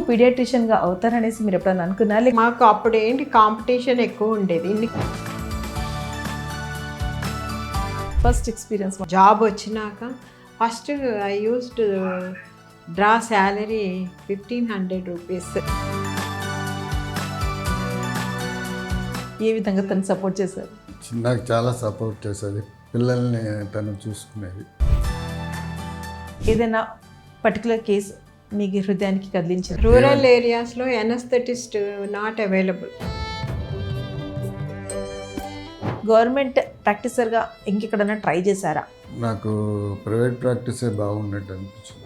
పీడియాట్రిషియన్గా అవుతారనేసి మీరు ఎప్పుడైనా అనుకున్నారా? మాకు అప్పుడు ఏంటి కాంపిటీషన్ ఎక్కువ ఉండేది. ఫస్ట్ ఎక్స్పీరియన్స్ జాబ్ వచ్చినాక first I used draw salary 1500 rupees. ఏ విధంగా తను సపోర్ట్ చేశారు? నాకు చాలా సపోర్ట్ చేసేది, పిల్లల్ని తను చూసుకునేది. ఏదైనా పర్టికులర్ కేసు మీకు హృదయానికి కదిలించింది? రూరల్ ఏరియాస్లో ఎనస్థెటిస్ట్ నాట్ అవైలబుల్. గవర్నమెంట్ ప్రాక్టీసర్గా ఇంకెక్కడైనా ట్రై చేశారా? నాకు ప్రైవేట్ ప్రాక్టీసే బాగున్నట్టు అనిపించింది.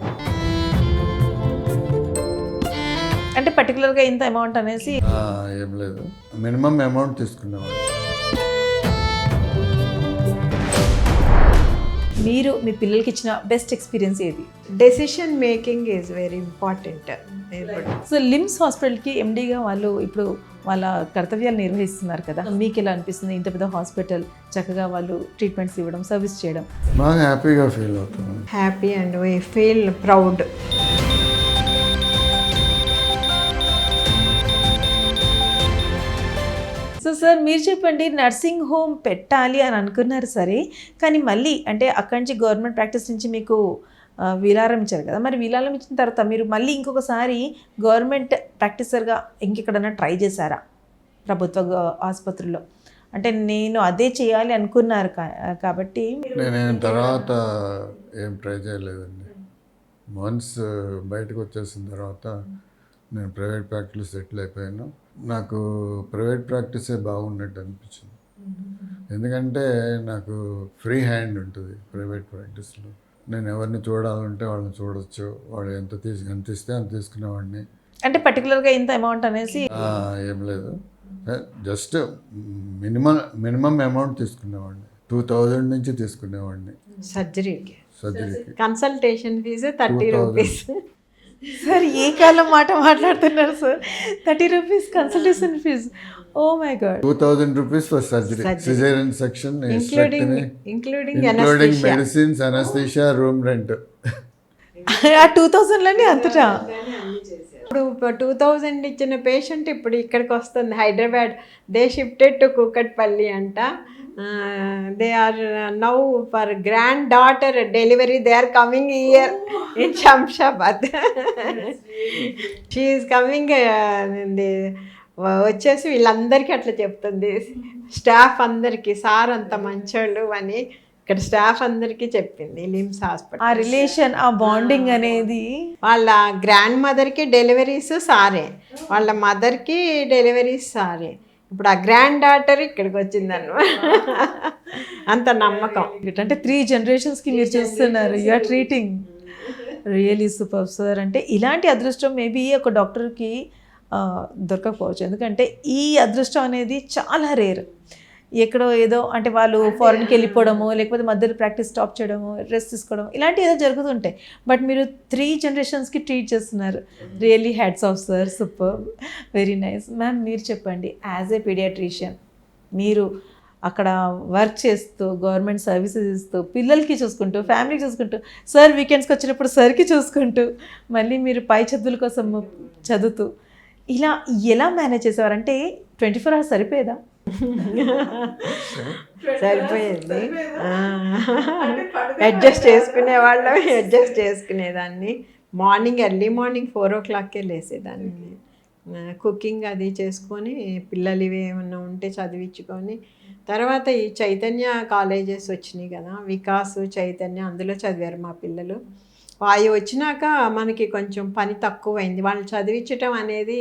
అంటే పర్టికులర్గా ఇంత అమౌంట్ అనేసి ఏం లేదు, మినిమం అమౌంట్ తీసుకునేవాడు. మీరు మీ పిల్లలకి ఇచ్చిన బెస్ట్ ఎక్స్పీరియన్స్ ఏది? Decision making is very important. So Lims హాస్పిటల్కి ఎండీగా వాళ్ళు ఇప్పుడు వాళ్ళ కర్తవ్యాలు నిర్వహిస్తున్నారు కదా, మీకు ఎలా అనిపిస్తుంది? ఇంత పెద్ద హాస్పిటల్ చక్కగా వాళ్ళు ట్రీట్మెంట్స్ ఇవ్వడం, సర్వీస్ చేయడం. బాగా హ్యాపీగా ఫీల్ అవుతున్నాను. Happy and we feel proud. So sir మీరు చెప్పండి, నర్సింగ్ హోమ్ పెట్టాలి అని అనుకున్నారు సరే, కానీ మళ్ళీ అంటే అక్కడి నుంచి గవర్నమెంట్ ప్రాక్టీస్ నుంచి మీకు విరాళం ఇచ్చారు కదా, మరి విరాళం ఇచ్చిన తర్వాత మీరు మళ్ళీ ఇంకొకసారి గవర్నమెంట్ ప్రాక్టీసర్గా ఇంకెక్కడైనా ట్రై చేశారా ప్రభుత్వ ఆసుపత్రుల్లో? అంటే నేను అదే చేయాలి అనుకున్నారు కాబట్టి. నేను తర్వాత ఏం ట్రై చేయలేదండి. వన్స్ బయటకు వచ్చేసిన తర్వాత నేను ప్రైవేట్ ప్రాక్టీస్ సెటిల్ అయిపోయాను. నాకు ప్రైవేట్ ప్రాక్టీసే బాగున్నట్టు అనిపించింది. ఎందుకంటే నాకు ఫ్రీ హ్యాండ్ ఉంటుంది ప్రైవేట్ ప్రాక్టీస్లో. నేను ఎవరిని చూడాలంటే వాళ్ళని చూడొచ్చు, వాళ్ళు ఎంత ఇస్తే అంత తీసుకునేవాడిని. అంటే పర్టికులర్గా ఇంత అమౌంట్ అనేసి ఏం లేదు, జస్ట్ మినిమం అమౌంట్ తీసుకునేవాడిని. 2000 నుంచి తీసుకునేవాడిని సర్జరీకి. సర్జరీకి కన్సల్టేషన్ ఫీజు 30 రూపీస్. సార్ ఏ కాలం మాట మాట్లాడుతున్నారు సార్? 30 rupees consultation fees. Oh my God. 2000 rupees for surgery. Cesarean section, including medicines, anesthesia, room rent. ఆ 2000లోనే అంతటా. ఇప్పుడు 2000 ఇచ్చిన పేషెంట్ ఇప్పుడు ఇక్కడికి వస్తుంది Hyderabad. They shifted to Kukatpally అంట. They are now for granddaughter delivery they are coming here in Shamshabad. She is coming. వచ్చేసి వీళ్ళందరికీ అట్లా చెప్తుంది, స్టాఫ్ అందరికీ. సార్ అంత మంచోళ్ళు అని ఇక్కడ స్టాఫ్ అందరికీ చెప్పింది లిమ్స్ హాస్పిటల్. ఆ రిలేషన్, ఆ బాండింగ్ అనేది. వాళ్ళ గ్రాండ్ మదర్కి డెలివరీస్ సారే, వాళ్ళ మదర్కి డెలివరీస్ సారే. ఇప్పుడు ఆ గ్రాండ్ డాటర్ ఇక్కడికి వచ్చిందన్నమాట. అంత నమ్మకం. అంటే 3 generations మీరు చూస్తున్నారు. You are treating really super sir. అంటే ఇలాంటి అదృష్టం మేబీ ఒక డాక్టర్కి దొరకకపోవచ్చు, ఎందుకంటే ఈ అదృష్టం అనేది చాలా రేర్. ఎక్కడో ఏదో అంటే వాళ్ళు ఫారెన్కి వెళ్ళిపోవడము, లేకపోతే మధ్యలో ప్రాక్టీస్ స్టాప్ చేయడము, రెస్ట్ తీసుకోవడం, ఇలాంటివి ఏదో జరుగుతుంటాయి. బట్ మీరు 3 generations ట్రీట్ చేస్తున్నారు. Really hats off sir, super, very nice. Ma'am మీరు చెప్పండి, యాజ్ ఏ పీడియాట్రిషియన్ మీరు అక్కడ వర్క్ చేస్తూ, గవర్నమెంట్ సర్వీసెస్ ఇస్తూ, పిల్లలకి చూసుకుంటూ, ఫ్యామిలీకి చూసుకుంటూ, సార్ వీకెండ్స్కి వచ్చినప్పుడు సార్కి చూసుకుంటూ, మళ్ళీ మీరు పై చదువుల కోసం చదువుతూ, ఇలా ఎలా మేనేజ్ చేసేవారంటే 24 hours సరిపోయేదా? సరిపోయింది. అడ్జస్ట్ చేసుకునేవాళ్ళం, అడ్జస్ట్ చేసుకునేదాన్ని. Early morning 4 o'clockకే లేసేదాన్ని. కుకింగ్ అది చేసుకొని, పిల్లలు ఇవి ఏమన్నా ఉంటే చదివించుకొని, తర్వాత ఈ చైతన్య కాలేజెస్ వచ్చినాయి కదా, వికాస్, చైతన్య, అందులో చదివారు మా పిల్లలు. అవి వచ్చినాక మనకి కొంచెం పని తక్కువైంది, వాళ్ళు చదివించటం అనేది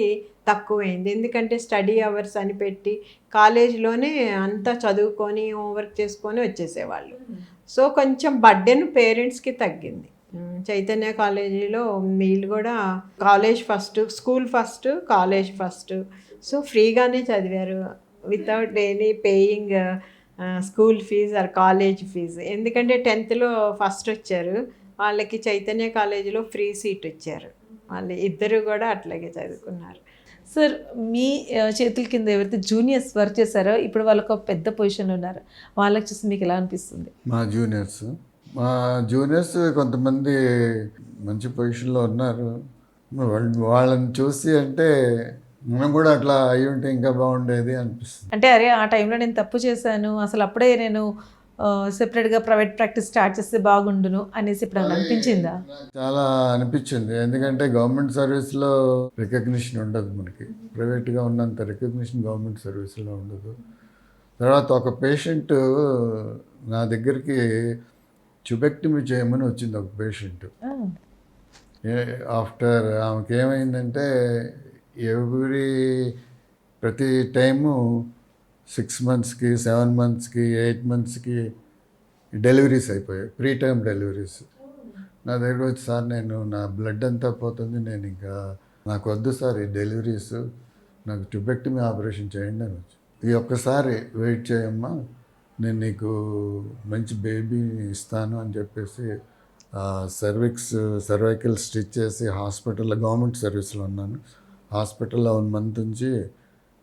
తక్కువైంది. ఎందుకంటే స్టడీ అవర్స్ అని పెట్టి కాలేజీలోనే అంతా చదువుకొని హోంవర్క్ చేసుకొని వచ్చేసేవాళ్ళు. సో కొంచెం బర్డెన్ పేరెంట్స్కి తగ్గింది. చైతన్య కాలేజీలో వీళ్ళు కూడా college first, school first, college first. So ఫ్రీగానే చదివారు without any paying school fees or college fees. ఎందుకంటే 10th ఫస్ట్ వచ్చారు, వాళ్ళకి చైతన్య కాలేజీలో ఫ్రీ సీట్ ఇచ్చారు. వాళ్ళు ఇద్దరు కూడా అట్లాగే చదువుకున్నారు. సార్ మీ చేతుల కింద ఎవరైతే జూనియర్స్ వర్క్ చేశారో ఇప్పుడు వాళ్ళకు పెద్ద పొజిషన్లో ఉన్నారు, వాళ్ళకి చూసి మీకు ఎలా అనిపిస్తుంది? మా జూనియర్స్ కొంతమంది మంచి పొజిషన్లో ఉన్నారు. వాళ్ళని చూసి అంటే మనం కూడా అట్లా అయి ఉంటే ఇంకా బాగుండేది అనిపిస్తుంది. అంటే అరే ఆ టైంలో నేను తప్పు చేశాను, అసలు అప్పుడే నేను సెపరేట్గా ప్రైవేట్ ప్రాక్టీస్ స్టార్ట్ చేస్తే బాగుండును అనేసి ఇప్పుడు అనిపించిందా? నాకు చాలా అనిపించింది. ఎందుకంటే గవర్నమెంట్ సర్వీస్లో రికగ్నిషన్ ఉండదు మనకి, ప్రైవేట్గా ఉన్నంత రికగ్నిషన్ గవర్నమెంట్ సర్వీస్లో ఉండదు. తర్వాత ఒక పేషెంట్ నా దగ్గరికి ట్యూబెక్టమీ చేయమని వచ్చింది ఒక పేషెంట్. ఆఫ్టర్ ఆమెకి ఏమైందంటే ప్రతి టైము 6 మంత్స్కి 7 మంత్స్కి 8 మంత్స్కి డెలివరీస్ అయిపోయాయి, ప్రీ టైమ్ డెలివరీస్. నా దగ్గర వచ్చి, సార్ నేను నా బ్లడ్ అంతా పోతుంది, నేను ఇంకా నాకు వద్దు సార్ ఈ డెలివరీస్, నాకు ట్యూబెక్టమీ ఆపరేషన్ చేయండి అని వచ్చి. ఈ ఒక్కసారి వెయిట్ చేయమ్మా, నేను నీకు మంచి బేబీని ఇస్తాను అని చెప్పేసి సర్వైకల్ స్టిచ్ చేసి హాస్పిటల్లో, గవర్నమెంట్ సర్వీస్లో ఉన్నాను, హాస్పిటల్లో 1 మంత్ నుంచి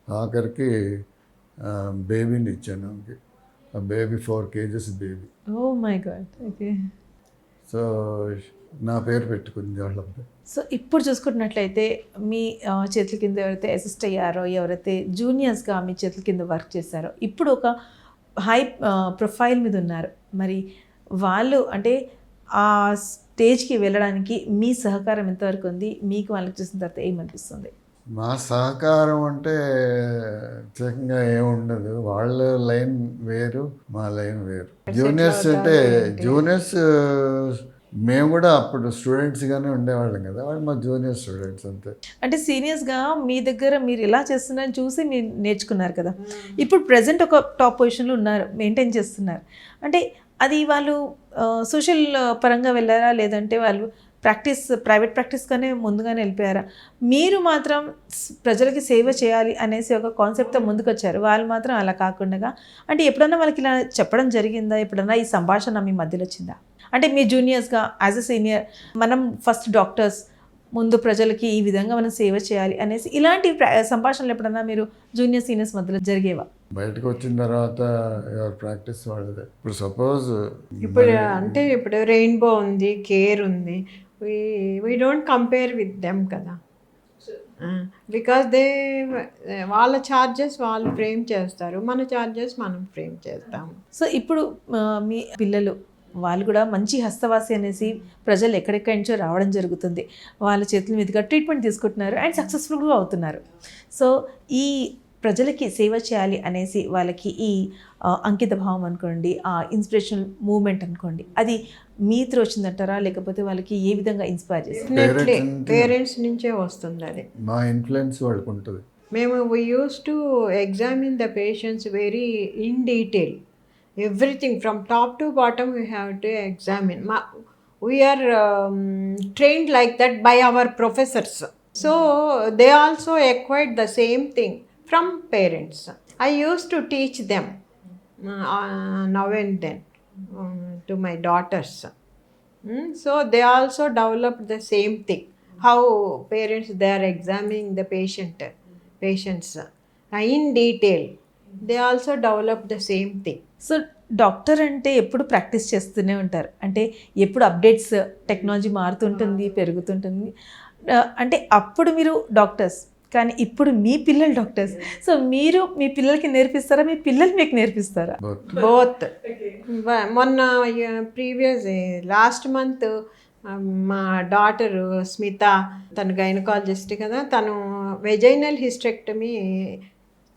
ఆఖరికి బేబీని ఇచ్చాను ఆమెకి. ఆ baby 4 kgs baby. Oh my God. Okay. So నా పేరు పెట్టుకుంది వాళ్ళ. సో ఇప్పుడు చూసుకున్నట్లయితే మీ చేతుల కింద ఎవరైతే అసిస్ట్ అయ్యారో, ఎవరైతే జూనియర్స్గా మీ చేతుల కింద వర్క్ చేశారో, ఇప్పుడు ఒక హై ప్రొఫైల్ మీద ఉన్నారు. మరి వాళ్ళు అంటే ఆ స్టేజ్కి వెళ్ళడానికి మీ సహకారం ఎంతవరకు ఉంది? మీకు వాళ్ళకి చూసిన తర్వాత ఏమనిపిస్తుంది? మా సహకారం అంటే ప్రత్యేకంగా ఏముండదు, వాళ్ళ లైన్ వేరు, మా లైన్ వేరు. జూనియర్స్ అంటే జూనియర్స్ మేము కూడా అప్పుడు స్టూడెంట్స్గానే ఉండేవాళ్ళం కదా, వాళ్ళు మా జూనియర్ స్టూడెంట్స్ అంతే. అంటే సీనియర్స్గా మీ దగ్గర మీరు ఎలా చేస్తున్నారని చూసి మీరు నేర్చుకున్నారు కదా, ఇప్పుడు ప్రజెంట్ ఒక టాప్ పొజిషన్లో ఉన్నారు, మెయింటైన్ చేస్తున్నారు. అంటే అది వాళ్ళు సోషల్ పరంగా వెళ్ళారా, లేదంటే వాళ్ళు ప్రైవేట్ ప్రాక్టీస్గానే ముందుగానే వెళ్ళిపోయారా? మీరు మాత్రం ప్రజలకి సేవ చేయాలి అనేసి ఒక కాన్సెప్ట్తో ముందుకు వచ్చారు, వాళ్ళు మాత్రం అలా కాకుండా. అంటే ఎప్పుడన్నా వాళ్ళకి ఇలా చెప్పడం జరిగిందా? ఎప్పుడన్నా ఈ సంభాషణ మీ మధ్యలో వచ్చిందా? అంటే మీ జూనియర్స్గా యాజ్ అ సీనియర్, మనం ఫస్ట్ డాక్టర్స్, ముందు ప్రజలకి ఈ విధంగా మనం సేవ చేయాలి అనేసి ఇలాంటి సంభాషణలు ఎప్పుడన్నా మీరు జూనియర్ సీనియర్స్ మధ్యలో జరిగేవా? బయటకు వచ్చిన తర్వాత ఎవరి ప్రాక్టీస్ వాళ్ళదే. ఇప్పుడు సపోజ్ ఇప్పుడు రెయిన్బో ఉంది, కేర్ ఉంది, we don't compare with them కదా, బికాస్ వాళ్ళ ఛార్జెస్ వాళ్ళు ఫ్రేమ్ చేస్తారు, మన ఛార్జెస్ మనం ఫ్రేమ్ చేస్తాము. సో ఇప్పుడు మీ పిల్లలు వాళ్ళు కూడా మంచి హస్తవాసి అనేసి ప్రజలు ఎక్కడెక్కడి నుంచో రావడం జరుగుతుంది, వాళ్ళ చేతుల మీదుగా ట్రీట్మెంట్ తీసుకుంటున్నారు అండ్ సక్సెస్ఫుల్గా అవుతున్నారు. సో ఈ ప్రజలకి సేవ చేయాలి అనేసి వాళ్ళకి ఈ అంకిత భావం అనుకోండి, ఆ ఇన్స్పిరేషనల్ మూమెంట్ అనుకోండి, అది మీ త్రూ వచ్చిందంటారా, లేకపోతే వాళ్ళకి ఏ విధంగా ఇన్స్పైర్ చేస్తారు? పేరెంట్స్ నుంచే వస్తుంది అది, మా ఇన్ఫ్లుయెన్స్ వాళ్ళకు ఉంటుంది. మేము we use to examine the patients very in detail, everything from top to bottom we have to examine. We are trained like that by our professors, so they also acquired the same thing from parents. I used to teach them now and then to my daughters. So they also developed the same thing, how parents they are examining the patients in detail. They also developed the same thing. So doctor అంటే ఎప్పుడు practice చేస్తూనే ఉంటారు, అంటే ఎప్పుడు updates, technology మారుతుంటుంది, పెరుగుతుంటుంది. అంటే అప్పుడు మీరు డాక్టర్స్, కానీ ఇప్పుడు మీ పిల్లలు డాక్టర్స్. సో మీరు మీ పిల్లలకి నేర్పిస్తారా, మీ పిల్లలు మీకు నేర్పిస్తారా? బోత్. మొన్న లాస్ట్ మంత్ మా డాటరు స్మిత, తను గైనకాలజిస్ట్ కదా, తను వెజైనల్ హిస్టెక్టమీ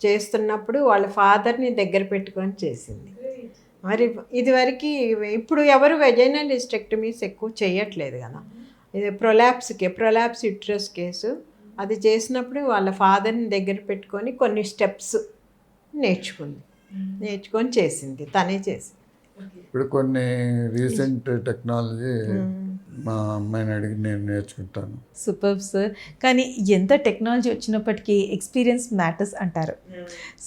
చేస్తున్నప్పుడు వాళ్ళ ఫాదర్ని దగ్గర పెట్టుకొని చేసింది. మరి ఇప్పుడు ఎవరు వెజైనల్ హిస్టెక్టమీస్ ఎక్కువ చేయట్లేదు కదా, ఇది ప్రొలాప్స్ యుట్రస్ కేసు, అది చేసినప్పుడు వాళ్ళ ఫాదర్ని దగ్గర పెట్టుకొని కొన్ని స్టెప్స్ నేర్చుకొని చేసింది, తనే చేసింది. ఇప్పుడు కొన్ని రీసెంట్ టెక్నాలజీ మా అమ్మాయిని అడిగి నేను నేర్చుకుంటాను. Super sir. కానీ ఎంత టెక్నాలజీ వచ్చినప్పటికీ ఎక్స్పీరియన్స్ మ్యాటర్స్ అంటారు.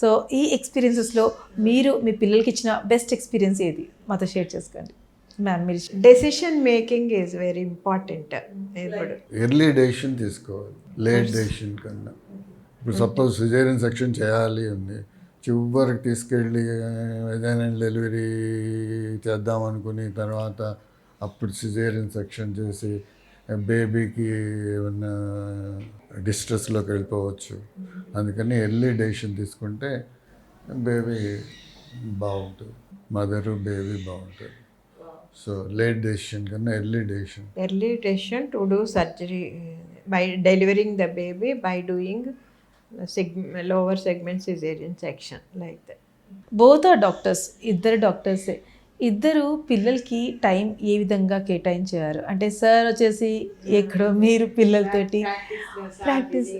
సో ఈ ఎక్స్పీరియన్సెస్లో మీరు మీ పిల్లలకి ఇచ్చిన బెస్ట్ ఎక్స్పీరియన్స్ ఏది మాతో షేర్ చేసుకోండి మ్యామ్. మీరు decision making is very important. ఇప్పుడు ఎర్లీ డెసిషన్ తీసుకోవాలి, లేట్ డెసిషన్ కన్నా. ఇప్పుడు సపోజ్ సిజేరియన్ సెక్షన్ చేయాలి ఉంది, చివరికి తీసుకెళ్ళి ఏదైనా డెలివరీ చేద్దాం అనుకుని తర్వాత అప్పుడు సిజేరియన్ సెక్షన్ చేసి బేబీకి ఏమన్నా డిస్ట్రెస్లోకి వెళ్ళిపోవచ్చు. అందుకని ఎర్లీ డెసిషన్ తీసుకుంటే బేబీ బాగుంటుంది, మదరు బేబీ బాగుంటుంది. సో లేట్ డెసిషన్ కన్నా early decision. Early decision to do surgery by delivering the baby by doing lower segment caesarean section like that. Both are doctors, ఇద్దరు డాక్టర్సే. ఇద్దరు పిల్లలకి టైం ఏ విధంగా కేటాయించారు? అంటే సార్ వచ్చేసి ఎక్కడో, మీరు పిల్లలతోటి ప్రాక్టీస్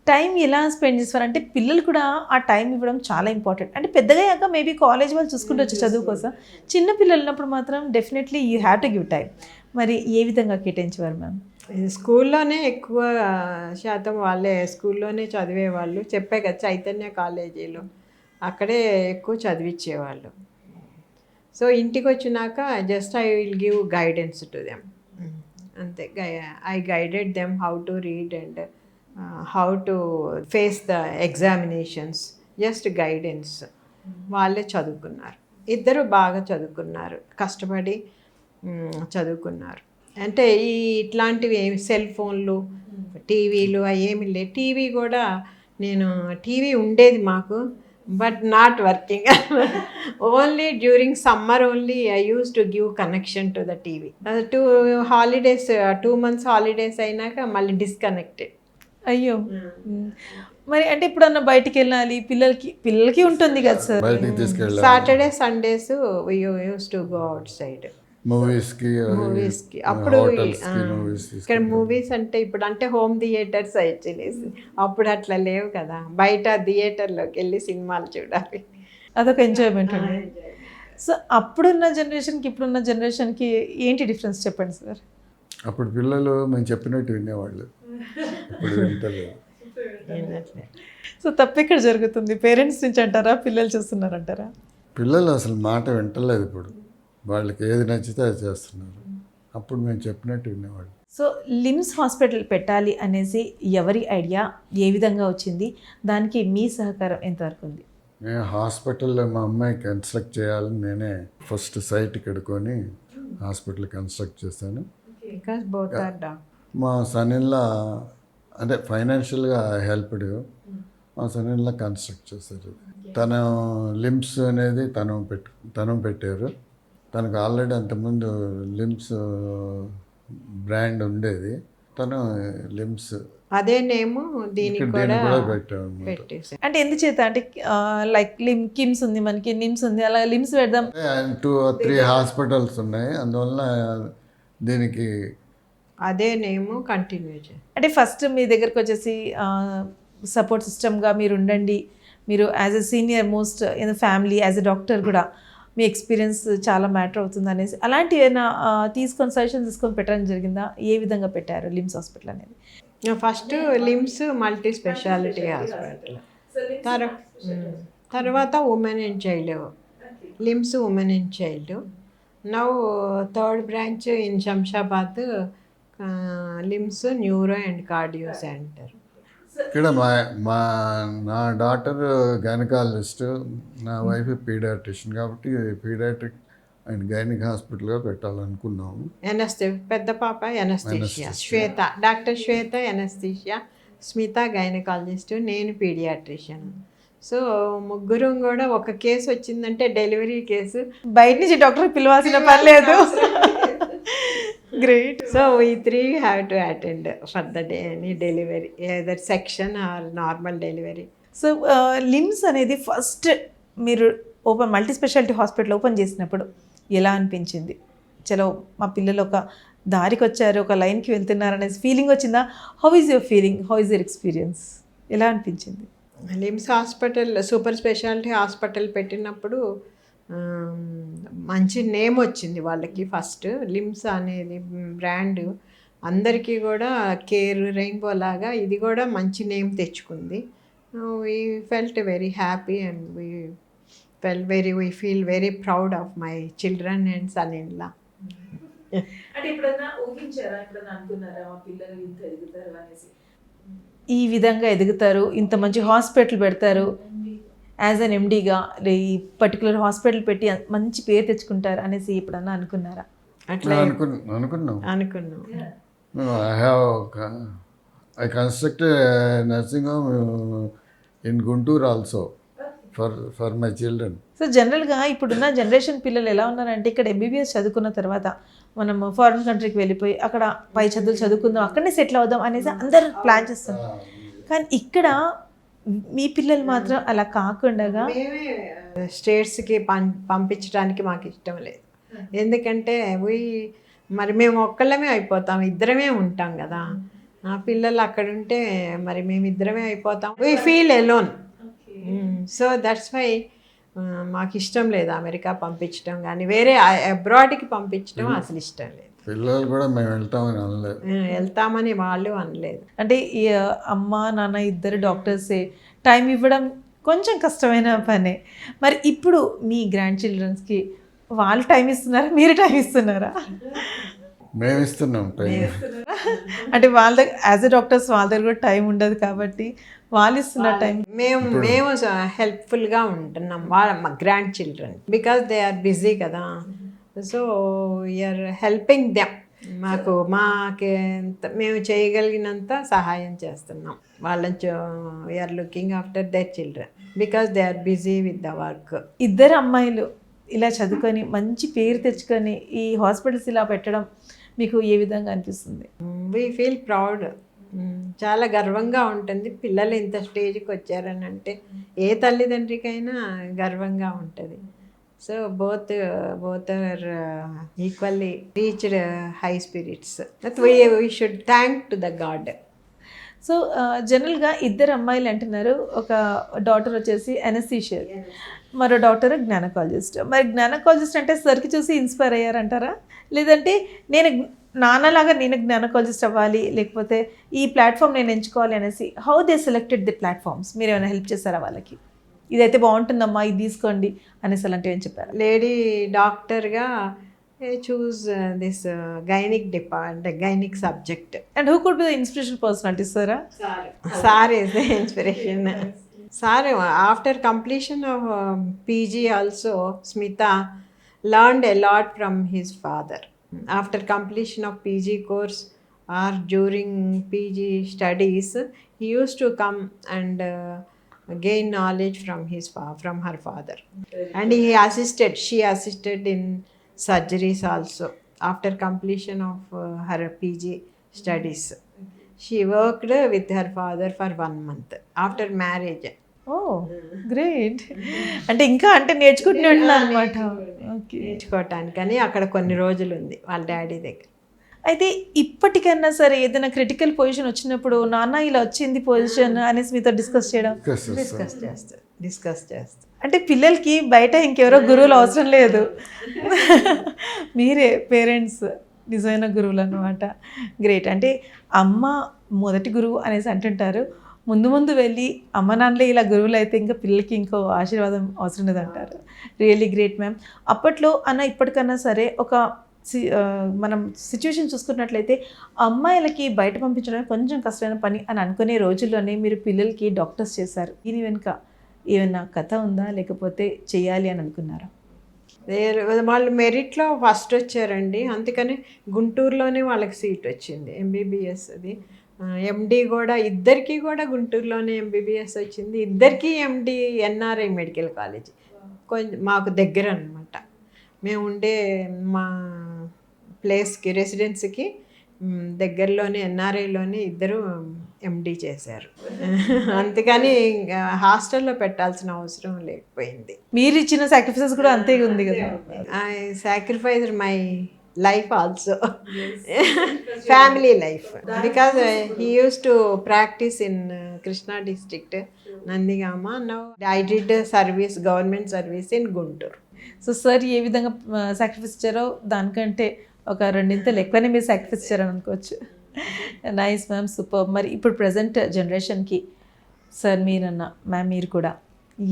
టైం ఎలా స్పెండ్ చేస్తారు? అంటే పిల్లలు కూడా ఆ టైం ఇవ్వడం చాలా ఇంపార్టెంట్. అంటే పెద్దగా అయ్యాక మేబీ కాలేజ్ వాళ్ళు చూసుకుంటూ చదువు కోసం, చిన్న పిల్లలు ఉన్నప్పుడు మాత్రం definitely you have to give time. మరి ఏ విధంగా కేటాయించేవారు మ్యామ్? స్కూల్లోనే ఎక్కువ శాతం వాళ్ళే స్కూల్లోనే చదివేవాళ్ళు. చెప్పే కదా చైతన్య కాలేజీలో, అక్కడే ఎక్కువ చదివించేవాళ్ళు. సో ఇంటికి వచ్చినాక just I will give guidance to them, అంతే. I guided them how to read and how to face the examinations, just guidance. వాళ్ళే చదువుకున్నారు, ఇద్దరు బాగా చదువుకున్నారు, కష్టపడి చదువుకున్నారు. అంటే ఇట్లాంటివి సెల్ ఫోన్లు, టీవీలు అవి ఏమి లేవు. టీవీ కూడా టీవీ ఉండేది మాకు, but not working. Only during summer only I use to give connection to the TV. 2 months holidays అయినాక మళ్ళీ డిస్కనెక్టెడ్. అయ్యో. మరి అంటే ఇప్పుడన్నా బయటికి వెళ్ళాలి, పిల్లలకి ఉంటుంది కదా సార్. బయటికి తీసుకెళ్ళాలి. Saturday Sundays we use to go outside మూవీస్కి. అప్పుడు మూవీస్ ఇక్కడ మూవీస్ అంటే ఇప్పుడు అంటే హోమ్ థియేటర్స్ వచ్చేసి, అప్పుడు అట్లా లేవు కదా. బయట థియేటర్లోకి వెళ్ళి సినిమాలు చూడాలి, అదొక ఎంజాయ్మెంట్ ఉంది. సో అప్పుడున్న జనరేషన్కి ఇప్పుడున్న జనరేషన్కి ఏంటి డిఫరెన్స్ చెప్పండి సార్? అప్పుడు పిల్లలు మేము చెప్పినట్టు వినేవాళ్ళు, ఇప్పుడు వింటలేదు. సో తప్పు ఎక్కడ జరుగుతుంది? పేరెంట్స్ నుంచి అంటారా, పిల్లలు చూస్తున్నారంటారా? పిల్లలు అసలు మాట వింటలేదు ఇప్పుడు. వాళ్ళకి ఏది నచ్చితే అది చేస్తున్నారు. అప్పుడు మేము చెప్పినట్టు వినేవాళ్ళు. సో లిమ్స్ హాస్పిటల్ పెట్టాలి అనేసి ఎవరి ఐడియా, ఏ విధంగా వచ్చింది? దానికి మీ సహకారం ఎంతవరకు ఉంది? నేను హాస్పిటల్లో మా అమ్మాయి కన్స్ట్రక్ట్ చేయాలని నేనే ఫస్ట్ సైట్ కడుక్కొని హాస్పిటల్ కన్స్ట్రక్ట్ చేశాను. Because both are doctor. మా సన్నిన్లా అంటే ఫైనాన్షియల్గా హెల్ప్డ్. మా సన్నిన్లా కన్స్ట్రక్ట్ చేశారు. తన లిమ్స్ అనేది తను పెట్టారు. తనకు ఆల్రెడీ అంతకుముందు లిమ్స్ బ్రాండ్ ఉండేది. తను లిమ్స్ అదే నేము దీనికి కూడా పెట్టాము. పెట్టేసి అంటే ఎందుచేత అంటే లైక్ కిమ్స్ ఉంది, మనకి నిమ్స్ ఉంది, అలా లిమ్స్ పెడదాం. 2 or 3 హాస్పిటల్స్ ఉన్నాయి, అందువల్ల దీనికి అదే నేము కంటిన్యూ చేయాలి. అంటే ఫస్ట్ మీ దగ్గరకు వచ్చేసి సపోర్ట్ సిస్టమ్గా మీరు ఉండండి, మీరు as a senior most in the family, as a doctor కూడా మీ ఎక్స్పీరియన్స్ చాలా మ్యాటర్ అవుతుంది అనేసి అలాంటి ఏమైనా సజెషన్ తీసుకొని పెట్టడం జరిగిందా? ఏ విధంగా పెట్టారు లిమ్స్ హాస్పిటల్ అనేది? First Lims multi speciality hospital, తర్వాత women and child, Lims women and child. Now 3rd branch in Shamshabad, Lims neuro and cardio centre. ఇక్కడ నా డాటర్ గైనకాలజిస్ట్, నా వైఫ్ పీడియాట్రిషియన్, కాబట్టి పీడియాట్రిక్ అండ్ గైనిక్ హాస్పిటల్గా పెట్టాలనుకున్నాము. పెద్ద పాప anaesthesia, Swetha, doctor Swetha anaesthesia, Smitha gynaecologist, నేను పీడియాట్రిషియన్. సో ముగ్గురం కూడా ఒక కేసు వచ్చిందంటే డెలివరీ కేసు, బయట నుంచి డాక్టర్ పిలవాల్సిన పని లేదు. Great. So we 3 have to attend for the day any delivery, either section or normal delivery. So Lims అనేది ఫస్ట్ మీరు మల్టీ స్పెషాలిటీ హాస్పిటల్ ఓపెన్ చేసినప్పుడు ఎలా అనిపించింది? చలో మా పిల్లలు ఒక దారికి వచ్చారు, ఒక లైన్కి వెళ్తున్నారు అనేసి ఫీలింగ్ వచ్చిందా? How is your feeling, how is your experience, ఎలా అనిపించింది? Lims hospital super speciality hospital పెట్టినప్పుడు మంచి నేమ్ వచ్చింది వాళ్ళకి. ఫస్ట్ లిమ్స్ అనేది బ్రాండ్ అందరికీ కూడా కేర్, రెయిన్బో లాగా ఇది కూడా మంచి నేమ్ తెచ్చుకుంది. We felt very happy and we feel very proud of my children and son in law. అంటే ఎప్పుడన్నా ఊహించారా, ఎప్పుడన్నా అనుకున్నారా మా పిల్లలు ఇంత ఎదుగుతారు అనేసి? ఈ విధంగా ఎదుగుతారు, ఇంత మంచి హాస్పిటల్ పెడతారు, యాజ్ అన్ ఎండీగా ఈ పర్టికులర్ హాస్పిటల్ పెట్టి మంచి పేరు తెచ్చుకుంటారు అనేసి ఎప్పుడన్నా అనుకున్నారా? అట్లా అనుకున్నాం అనుకున్నాం. I constructed a nursing home in Guntur also for my children. So జనరల్గా ఇప్పుడున్న జనరేషన్ పిల్లలు ఎలా ఉన్నారంటే ఇక్కడ ఎంబీబీఎస్ చదువుకున్న తర్వాత మనం ఫారిన్ కంట్రీకి వెళ్ళిపోయి అక్కడ పై చదువులు చదువుకుందాం, అక్కడనే సెటిల్ అవుదాం అనేసి అందరూ ప్లాన్ చేస్తున్నారు. కానీ ఇక్కడ మీ పిల్లలు మాత్రం అలా కాకుండా స్టేట్స్కి పంపించడానికి మాకు ఇష్టం లేదు. ఎందుకంటే మరి మేము ఒక్కళ్ళమే అయిపోతాం, ఇద్దరమే ఉంటాం కదా. పిల్లలు అక్కడ ఉంటే మరి మేము ఇద్దరమే అయిపోతాం. We feel alone. So that's why మాకు ఇష్టం లేదు అమెరికా పంపించడం కానీ వేరే అబ్రాడ్కి పంపించడం అసలు ఇష్టం లేదు. పిల్లలు కూడా మేము వెళ్తామని అనలేదు, వెళ్తామని వాళ్ళు అనలేదు. అంటే ఈ అమ్మ నాన్న ఇద్దరు డాక్టర్సే, టైం ఇవ్వడం కొంచెం కష్టమైన పనే. మరి ఇప్పుడు మీ గ్రాండ్ చిల్డ్రన్స్కి వాళ్ళు టైం ఇస్తున్నారా, మీరు టైం ఇస్తున్నారా? మేము ఇస్తున్నాం టైం. అంటే వాళ్ళ దగ్గర యాజ్ ఎ డాక్టర్స్ వాళ్ళ దగ్గర కూడా టైం ఉండదు కాబట్టి వాళ్ళు ఇస్తున్న టైం. మేము హెల్ప్ఫుల్గా ఉంటున్నాం మా grandchildren because they are busy కదా. So we are helping them. మేము చేయగలిగినంత సహాయం చేస్తున్నాం వాళ్ళని. We are looking after their children because they are busy with the work. ఇద్దరు అమ్మాయిలు ఇలా చదువుకొని మంచి పేరు తెచ్చుకొని ఈ హాస్పిటల్స్ ఇలా పెట్టడం మీకు ఏ విధంగా అనిపిస్తుంది? We feel proud. చాలా గర్వంగా ఉంటుంది. పిల్లలు ఇంత స్టేజ్కి వచ్చారని అంటే ఏ తల్లిదండ్రికైనా గర్వంగా ఉంటుంది. So both are equally reached high spirits. We should thank to the God. So జనరల్గా ఇద్దరు అమ్మాయిలు అంటున్నారు, ఒక డాక్టర్ వచ్చేసి అనస్థీషియర్, మరో డాక్టర్ జ్ఞానకాలజిస్ట్. మరి జ్ఞానకాలజిస్ట్ అంటే సరికి చూసి ఇన్స్పైర్ అయ్యారంటారా, లేదంటే నాన్నలాగా నేను జ్ఞానకాలజిస్ట్ అవ్వాలి, లేకపోతే ఈ ప్లాట్ఫామ్ నేను ఎంచుకోవాలి అనేసి how they selected the platforms? మీరు ఏమైనా హెల్ప్ చేస్తారా వాళ్ళకి, ఇదైతే బాగుంటుందమ్మా ఇది తీసుకోండి అనేసి అలాంటివి ఏం చెప్పారు? లేడీ డాక్టర్గా choose this gynec subject. And who could be the inspirational personality, sir? Sir is the inspiration. Sir, after completion of PG also, Smita learned a lot from his father. After completion of PG course or during PG studies, he used to come and gain knowledge from her father. And she assisted in surgeries also. After completion of her PG studies, she worked with her father for 1 month after marriage. Oh, great. అంటే ఇంకా అంటే నేర్చుకుంటున్నాడు అనమాట. Okay, నేర్చుకోవటానికని అక్కడ కొన్ని రోజులు ఉంది వాళ్ళ daddy దగ్గర. అయితే ఇప్పటికన్నా సరే ఏదైనా క్రిటికల్ పొజిషన్ వచ్చినప్పుడు నాన్న ఇలా వచ్చింది పొజిషన్ అనేసి మీతో డిస్కస్ చేస్తాం. అంటే పిల్లలకి బయట ఇంకెవరో గురువులు అవసరం లేదు, మీరే పేరెంట్స్ నిజమైన గురువులు అన్నమాట. గ్రేట్. అంటే అమ్మ మొదటి గురువు అనేసి అంటుంటారు. ముందు వెళ్ళి అమ్మ నాన్నలే ఇలా గురువులు అయితే ఇంకా పిల్లలకి ఇంకో ఆశీర్వాదం అవసరం లేదంటారు. Really great ma'am. అప్పట్లో ఇప్పటికన్నా సరే ఒక మనం సిచ్యువేషన్ చూసుకున్నట్లయితే అమ్మాయిలకి బయట పంపించడం కొంచెం కష్టమైన పని అని అనుకునే రోజుల్లోనే మీరు పిల్లలకి డాక్టర్స్ చేశారు. దీని వెనుక ఏమైనా కథ ఉందా, లేకపోతే చేయాలి అని అనుకున్నారా? వాళ్ళు మెరిట్లో ఫస్ట్ వచ్చారండి, అందుకని గుంటూరులోనే వాళ్ళకి సీట్ వచ్చింది ఎంబీబీఎస్. అది ఎండి కూడా ఇద్దరికి కూడా గుంటూరులోనే ఎంబీబీఎస్ వచ్చింది. ఇద్దరికి ఎండి ఎన్ఆర్ఐ మెడికల్ కాలేజ్ కొంచెం మాకు దగ్గర అనమాట. మేము ఉండే మా ప్లేస్కి రెసిడెన్స్కి దగ్గరలోనే ఎన్ఆర్ఐలోనే ఇద్దరు ఎండి చేశారు. అందుకని హాస్టల్లో పెట్టాల్సిన అవసరం లేకపోయింది. మీరు ఇచ్చిన సాక్రిఫైసెస్ కూడా అంతే ఉంది కదా? I sacrifice my life also. Family life, because he used to practice in Krishna district, Nandigama. Now I did government service in Guntur. So sir ఏ విధంగా సాక్రిఫైస్ ఇచ్చారో దానికంటే ఒక రెండింతలు ఎక్కువనే మీరు సాక్రిఫైస్ ఇచ్చారని అనుకోవచ్చు. Nice ma'am, super. మరి ఇప్పుడు ప్రజెంట్ జనరేషన్కి సార్ మీరన్నా మ్యామ్ మీరు కూడా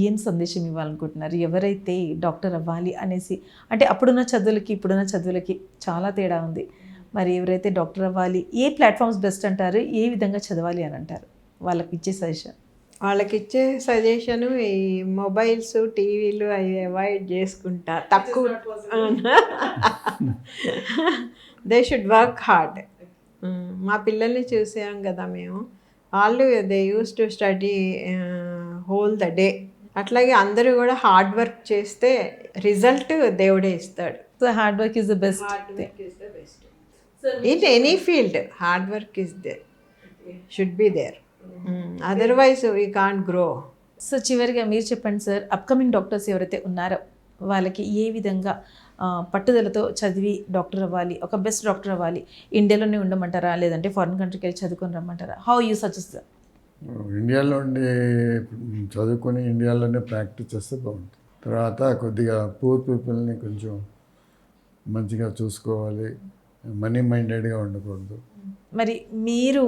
ఏం సందేశం ఇవ్వాలనుకుంటున్నారు? ఎవరైతే డాక్టర్ అవ్వాలి అనేసి, అంటే అప్పుడున్న చదువులకి ఇప్పుడున్న చదువులకి చాలా తేడా ఉంది. మరి ఎవరైతే డాక్టర్ అవ్వాలి, ఏ ప్లాట్ఫామ్స్ బెస్ట్ అంటారు, ఏ విధంగా చదవాలి అని అంటారు, వాళ్ళకి ఇచ్చే సజెషన్? వాళ్ళకి ఇచ్చే సజెషను ఈ మొబైల్స్ టీవీలు అవి అవాయిడ్ చేసుకుంటా తక్కువ దే షుడ్ వర్క్ హార్డ్. మా పిల్లల్ని చూసాం కదా మేము, వాళ్ళు they use to study whole the day. అట్లాగే అందరూ కూడా హార్డ్ వర్క్ చేస్తే రిజల్ట్ దేవుడే ఇస్తాడు. So hard work is the best thing. In any field hard work is there, should be there, otherwise we can't grow. So చివరిగా మీరు చెప్పండి sir, upcoming doctors ఎవరైతే ఉన్నారో వాళ్ళకి ఏ విధంగా పట్టుదలతో చదివి డాక్టర్ అవ్వాలి, ఒక బెస్ట్ డాక్టర్ అవ్వాలి, ఇండియాలోనే ఉండమంటారా లేదంటే ఫారిన్ కంట్రీకి వెళ్ళి చదువుకొని రమ్మంటారా? How you suggest? ఇండియాలో ఉండి చదువుకొని ఇండియాలోనే ప్రాక్టీస్ చేస్తే బాగుంటుంది. తర్వాత కొద్దిగా పూర్ పీపుల్ని కొంచెం మంచిగా చూసుకోవాలి, మనీ మైండెడ్గా ఉండకూడదు. మరి మీరు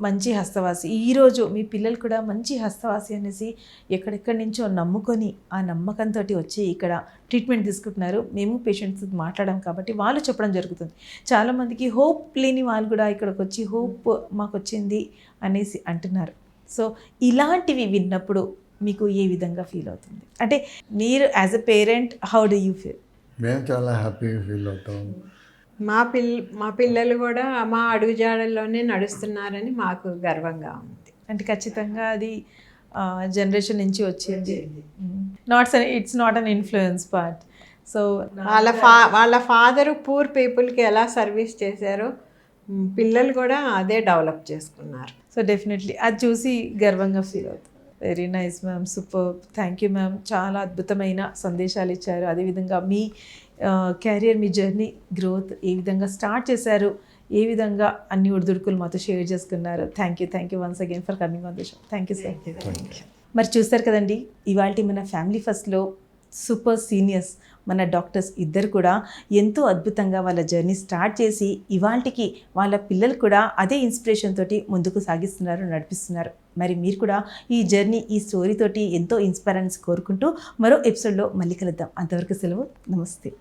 మంచి హస్తవాసి, ఈరోజు మీ పిల్లలు కూడా మంచి హస్తవాసి అనేసి ఎక్కడెక్కడి నుంచో నమ్ముకొని ఆ నమ్మకంతో వచ్చి ఇక్కడ ట్రీట్మెంట్ తీసుకుంటున్నారు. మేము పేషెంట్స్ మాట్లాడాం కాబట్టి వాళ్ళు చెప్పడం జరుగుతుంది. చాలామందికి హోప్ లేని వాళ్ళు కూడా ఇక్కడికి వచ్చి హోప్ మాకు వచ్చింది అనేసి అంటున్నారు. సో ఇలాంటివి విన్నప్పుడు మీకు ఏ విధంగా ఫీల్ అవుతుంది? అంటే మీరు as a parent how do you feel? మేము చాలా హ్యాపీగా ఫీల్ అవుతాం. మా పిల్లలు కూడా మా అడుగుజాడల్లోనే నడుస్తున్నారని మాకు గర్వంగా ఉంది. అంటే ఖచ్చితంగా అది జనరేషన్ నుంచి వచ్చింది. It's not an influence part. So వాళ్ళ ఫాదరు పూర్ పీపుల్కి ఎలా సర్వీస్ చేశారో పిల్లలు కూడా అదే డెవలప్ చేసుకున్నారు. సో డెఫినెట్లీ అది చూసి గర్వంగా ఫీల్ అవుతుంది. Very nice ma'am, super. Thank you ma'am. చాలా అద్భుతమైన సందేశాలు ఇచ్చారు. అదేవిధంగా మీ క్యారియర్, మీ జర్నీ, గ్రోత్ ఏ విధంగా స్టార్ట్ చేశారు, ఏ విధంగా అన్ని ఒడిదుడుకులు మాతో షేర్ చేసుకున్నారు. Thank you once again for coming on the show. Thank you sir. మరి చూస్తారు కదండి, ఇవాళ మన ఫ్యామిలీ ఫస్ట్లో సూపర్ సీనియర్స్ మన డాక్టర్స్ ఇద్దరు కూడా ఎంతో అద్భుతంగా వాళ్ళ జర్నీ స్టార్ట్ చేసి ఇవాళకి వాళ్ళ పిల్లలు కూడా అదే ఇన్స్పిరేషన్ తోటి ముందుకు సాగిస్తున్నారు, నడిపిస్తున్నారు. మరి మీరు కూడా ఈ జర్నీ, ఈ స్టోరీ తోటి ఎంతో ఇన్స్పైరెన్స్ కోరుకుంటూ మరో ఎపిసోడ్లో మళ్ళీ కలుద్దాం. అంతవరకు సెలవు. నమస్తే.